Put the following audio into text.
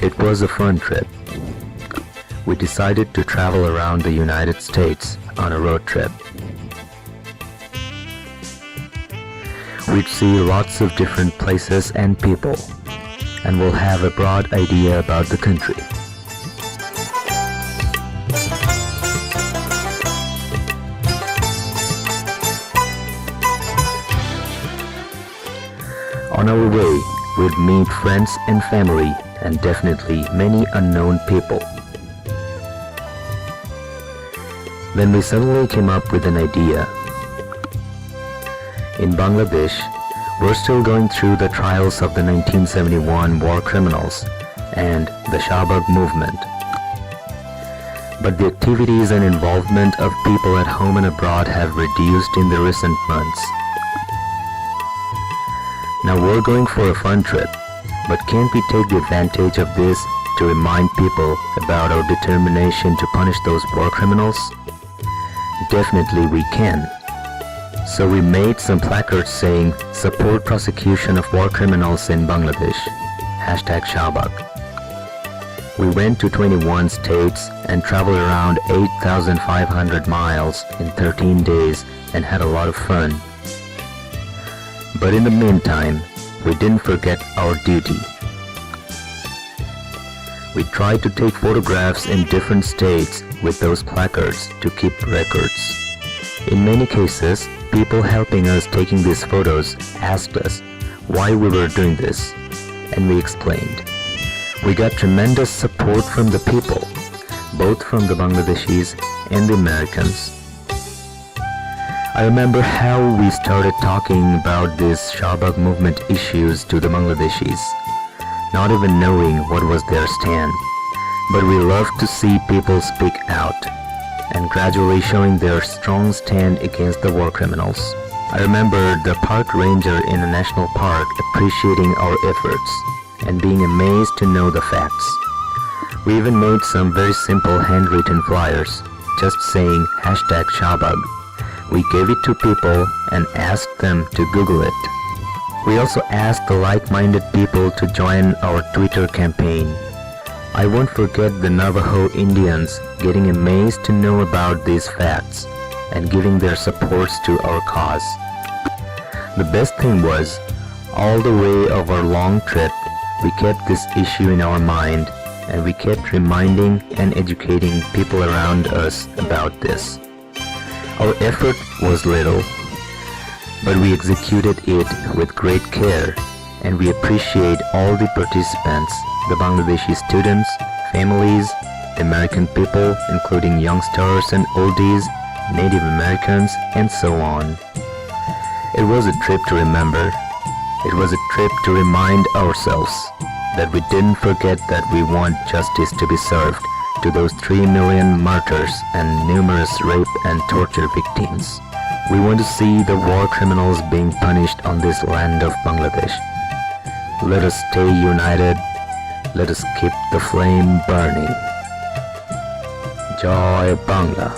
It was a fun trip. We decided to travel around the United States on a road trip. We'd see lots of different places and people, and we'll have a broad idea about the country. On our way, we'd meet friends and family and definitely many unknown people. Then we suddenly came up with an idea. In Bangladesh, we're still going through the trials of the 1971 war criminals and the Shahbag movement. But the activities and involvement of people at home and abroad have reduced in the recent months. Now we're going for a fun trip, but can't we take the advantage of this to remind people about our determination to punish those war criminals? Definitely we can. So we made some placards saying, "Support prosecution of war criminals in Bangladesh. #Shahbag." We went to 21 states and traveled around 8,500 miles in 13 days and had a lot of fun. But in the meantime, we didn't forget our duty. We tried to take photographs in different states with those placards to keep records. In many cases, people helping us taking these photos asked us why we were doing this, and we explained. We got tremendous support from the people, both from the Bangladeshis and the Americans. I remember how we started talking about these Shahbag movement issues to the Bangladeshis, not even knowing what was their stand, but we loved to see people speak out and gradually showing their strong stand against the war criminals. I remember the park ranger in a national park appreciating our efforts and being amazed to know the facts. We even made some very simple handwritten flyers just saying #Shahbag. We gave it to people and asked them to Google it. We also asked the like-minded people to join our Twitter campaign. I won't forget the Navajo Indians getting amazed to know about these facts and giving their supports to our cause. The best thing was, all the way of our long trip, we kept this issue in our mind and we kept reminding and educating people around us about this. Our effort was little, but we executed it with great care, and we appreciate all the participants, the Bangladeshi students, families, the American people, including youngsters and oldies, Native Americans, and so on. It was a trip to remember. It was a trip to remind ourselves that we didn't forget that we want justice to be served to those 3 million martyrs and numerous rape and torture victims. We want to see the war criminals being punished on this land of Bangladesh. Let us stay united. Let us keep the flame burning. Joy Bangla.